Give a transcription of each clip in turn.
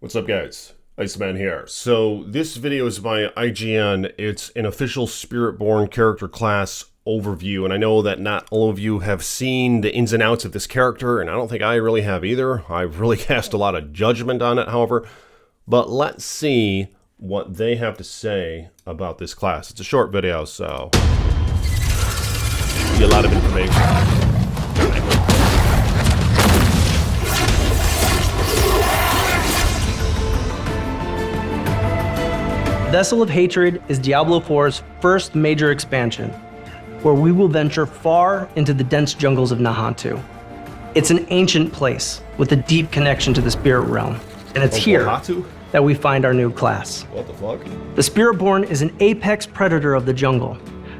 What's up, guys? Iceman here. So this video is by IGN. It's an official Spiritborn character class overview, and I know that not all of you have seen the ins and outs of this character, and I don't think I really have either. I've really cast a lot of judgment on it, however. But let's see what they have to say about this class. It's a short video, so be a lot of information. Vessel of Hatred is Diablo 4's first major expansion, where we will venture far into the dense jungles of Nahantu. It's an ancient place with a deep connection to the spirit realm, and it's here that we find our new class. What the fuck? The Spiritborn is an apex predator of the jungle,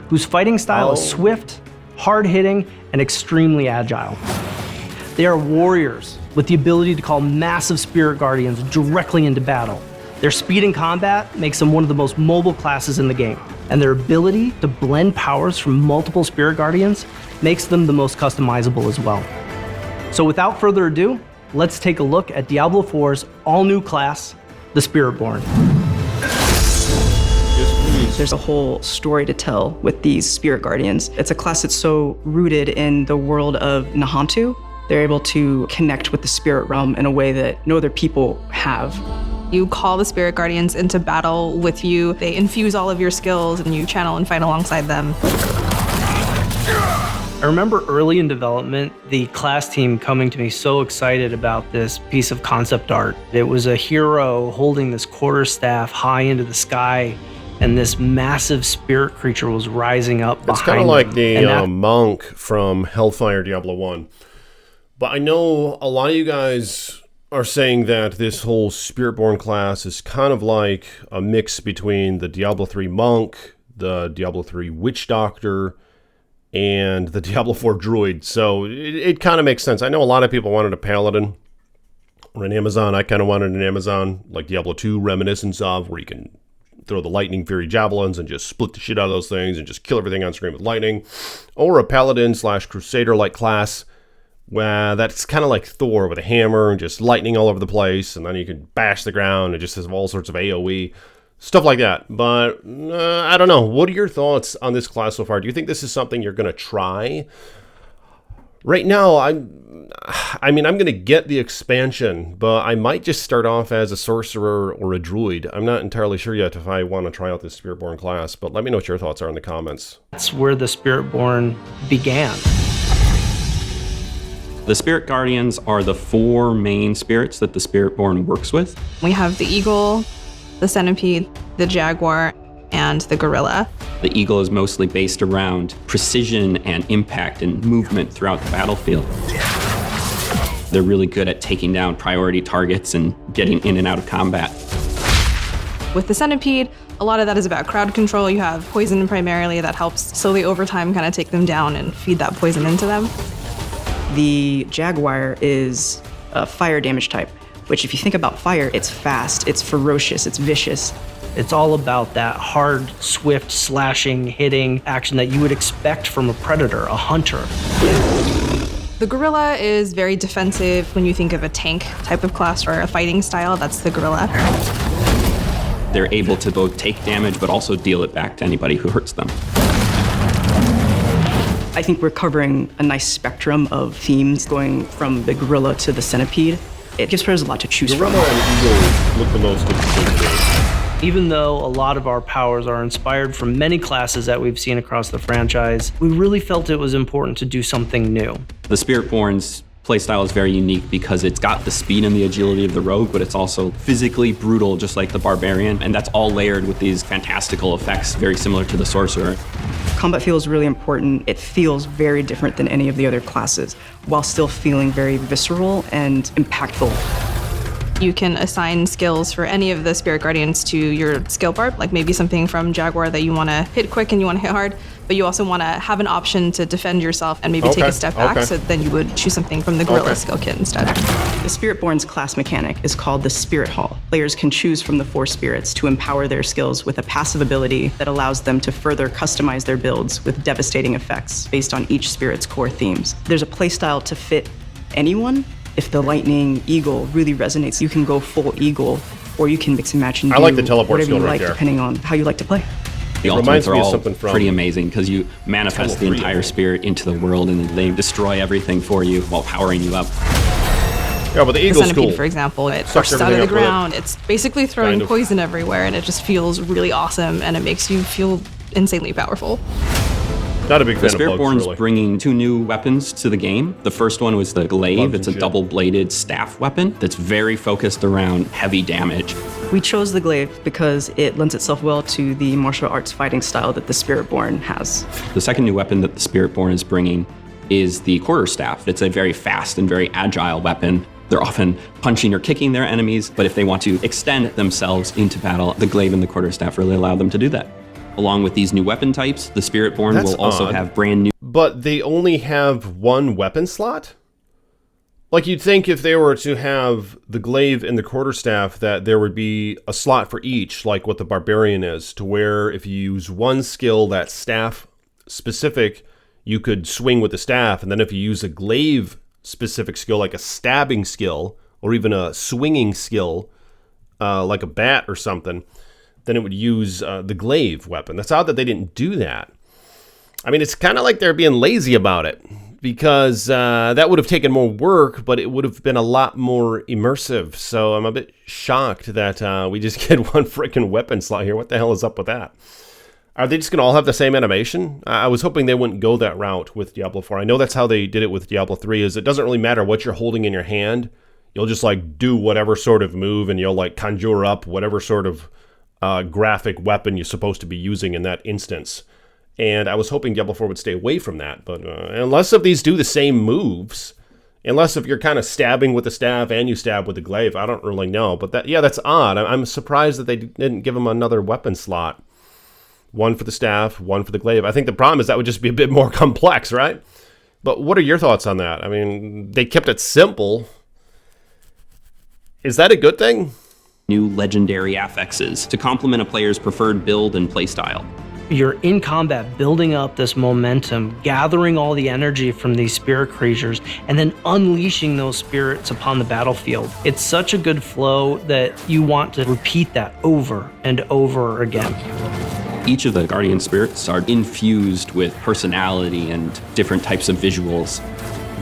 whose fighting style is swift, hard-hitting, and extremely agile. They are warriors with the ability to call massive spirit guardians directly into battle. Their speed in combat makes them one of the most mobile classes in the game, and their ability to blend powers from multiple spirit guardians makes them the most customizable as well. So without further ado, let's take a look at Diablo 4's all-new class, the Spiritborn. There's a whole story to tell with these spirit guardians. It's a class that's so rooted in the world of Nahantu. They're able to connect with the spirit realm in a way that no other people have. You call the spirit guardians into battle with you. They infuse all of your skills and you channel and fight alongside them. I remember early in development, the class team coming to me so excited about this piece of concept art. It was a hero holding this quarterstaff high into the sky, and this massive spirit creature was rising up behind him. It's kind of like the monk from Hellfire Diablo 1. But I know a lot of you guys are saying that this whole Spiritborn class is kind of like a mix between the Diablo 3 monk, the Diablo 3 witch doctor, and the Diablo 4 druid. So it kind of makes sense. I know a lot of people wanted a paladin or an Amazon. I kind of wanted an Amazon like Diablo 2 reminiscence of, where you can throw the lightning fury javelins and just split the shit out of those things and just kill everything on screen with lightning. Or a paladin / crusader like class, where that's kind of like Thor with a hammer and just lightning all over the place, and then you can bash the ground and just has all sorts of AoE, stuff like that. But I don't know. What are your thoughts on this class so far? Do you think this is something you're going to try? Right now, I mean, I'm going to get the expansion, but I might just start off as a sorcerer or a druid. I'm not entirely sure yet if I want to try out this Spiritborn class, but let me know what your thoughts are in the comments. That's where the Spiritborn began. The Spirit Guardians are the 4 main spirits that the Spiritborn works with. We have the eagle, the centipede, the jaguar, and the gorilla. The eagle is mostly based around precision and impact and movement throughout the battlefield. They're really good at taking down priority targets and getting in and out of combat. With the centipede, a lot of that is about crowd control. You have poison primarily that helps slowly over time kind of take them down and feed that poison into them. The jaguar is a fire damage type, which if you think about fire, it's fast, it's ferocious, it's vicious. It's all about that hard, swift, slashing, hitting action that you would expect from a predator, a hunter. The gorilla is very defensive. When you think of a tank type of class or a fighting style, that's the gorilla. They're able to both take damage but also deal it back to anybody who hurts them. I think we're covering a nice spectrum of themes, going from the gorilla to the centipede. It gives players a lot to choose from. Gorilla and eagle look the most interesting to me. Even though a lot of our powers are inspired from many classes that we've seen across the franchise, we really felt it was important to do something new. The Spiritborn's playstyle is very unique because it's got the speed and the agility of the rogue, but it's also physically brutal, just like the barbarian, and that's all layered with these fantastical effects, very similar to the sorcerer. Combat feel is really important. It feels very different than any of the other classes, while still feeling very visceral and impactful. You can assign skills for any of the spirit guardians to your skill bar, like maybe something from Jaguar that you want to hit quick and you want to hit hard, but you also want to have an option to defend yourself and maybe take a step back, so then you would choose something from the gorilla skill kit instead. The Spiritborn's class mechanic is called the Spirit Hall. Players can choose from the 4 spirits to empower their skills with a passive ability that allows them to further customize their builds with devastating effects based on each spirit's core themes. There's a playstyle to fit anyone, If the lightning eagle really resonates, you can go full eagle, or you can mix and match and do like the teleport whatever skill you right like, there. depending on how you like to play. The reminds ultimates are me of all something from pretty amazing because you manifest the Diablo 3, entire spirit into the world and they destroy everything for you while powering you up. Yeah, but the The eagle's centipede, cool. for example, it Sucks bursts out of the everything up with it. ground. It's basically throwing Kind of. poison everywhere, and it just feels really awesome, and it makes you feel insanely powerful. Not a big The fan of bugs, Spiritborn's really. bringing 2 new weapons to the game. The first one was the glaive. Bugs It's a and shit. double-bladed staff weapon that's very focused around heavy damage. We chose the glaive because it lends itself well to the martial arts fighting style that the Spiritborn has. The second new weapon that the Spiritborn is bringing is the quarterstaff. It's a very fast and very agile weapon. They're often punching or kicking their enemies, but if they want to extend themselves into battle, the glaive and the quarterstaff really allow them to do that. Along with these new weapon types, the Spiritborn That's will also odd. have brand new But they only have one weapon slot? Like, you'd think if they were to have the glaive and the quarterstaff that there would be a slot for each, like what the barbarian is, to where if you use one skill that's staff specific, you could swing with the staff, and then if you use a glaive specific skill, like a stabbing skill, or even a swinging skill, like a bat or something, then it would use the glaive weapon. That's odd that they didn't do that. I mean, it's kind of like they're being lazy about it, because that would have taken more work, but it would have been a lot more immersive. So I'm a bit shocked that we just get one freaking weapon slot here. What the hell is up with that? Are they just going to all have the same animation? I was hoping they wouldn't go that route with Diablo 4. I know that's how they did it with Diablo 3, is it doesn't really matter what you're holding in your hand. You'll just like do whatever sort of move, and you'll like conjure up whatever sort of graphic weapon you're supposed to be using in that instance. And I was hoping Diablo 4 would stay away from that. But unless if these do the same moves, unless if you're kind of stabbing with the staff and you stab with the glaive, I don't really know. But that, yeah, that's odd. I'm surprised that they didn't give them another weapon slot. One for the staff, one for the glaive. I think the problem is that would just be a bit more complex, right? But what are your thoughts on that? I mean, they kept it simple. Is that a good thing? new legendary affixes to complement a player's preferred build and playstyle. You're in combat, building up this momentum, gathering all the energy from these spirit creatures, and then unleashing those spirits upon the battlefield. It's such a good flow that you want to repeat that over and over again. Each of the guardian spirits are infused with personality and different types of visuals.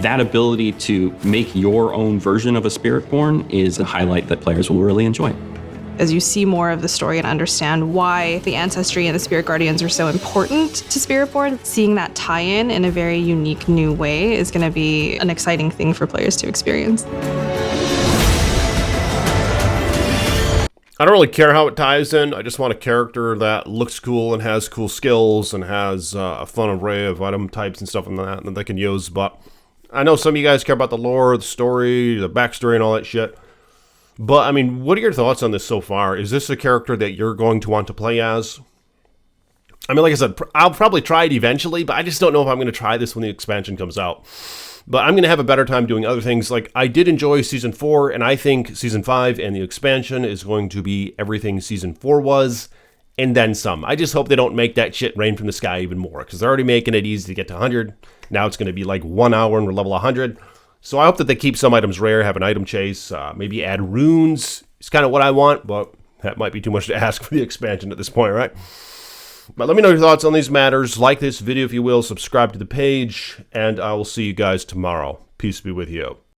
That ability to make your own version of a Spiritborn is a highlight that players will really enjoy. As you see more of the story and understand why the ancestry and the spirit guardians are so important to Spiritborn, seeing that tie-in in a very unique new way is going to be an exciting thing for players to experience. I don't really care how it ties in. I just want a character that looks cool and has cool skills and has a fun array of item types and stuff that they can use. But I know some of you guys care about the lore, the story, the backstory, and all that shit. But, I mean, what are your thoughts on this so far? Is this a character that you're going to want to play as? I mean, like I said, I'll probably try it eventually, but I just don't know if I'm going to try this when the expansion comes out. But I'm going to have a better time doing other things. Like, I did enjoy Season 4, and I think Season 5 and the expansion is going to be everything Season 4 was, and then some. I just hope they don't make that shit rain from the sky even more, because they're already making it easy to get to 100. Now it's going to be like 1 hour and we're level 100. So I hope that they keep some items rare, have an item chase, maybe add runes. It's kind of what I want, but that might be too much to ask for the expansion at this point, right? But let me know your thoughts on these matters. Like this video if you will, subscribe to the page, and I will see you guys tomorrow. Peace be with you.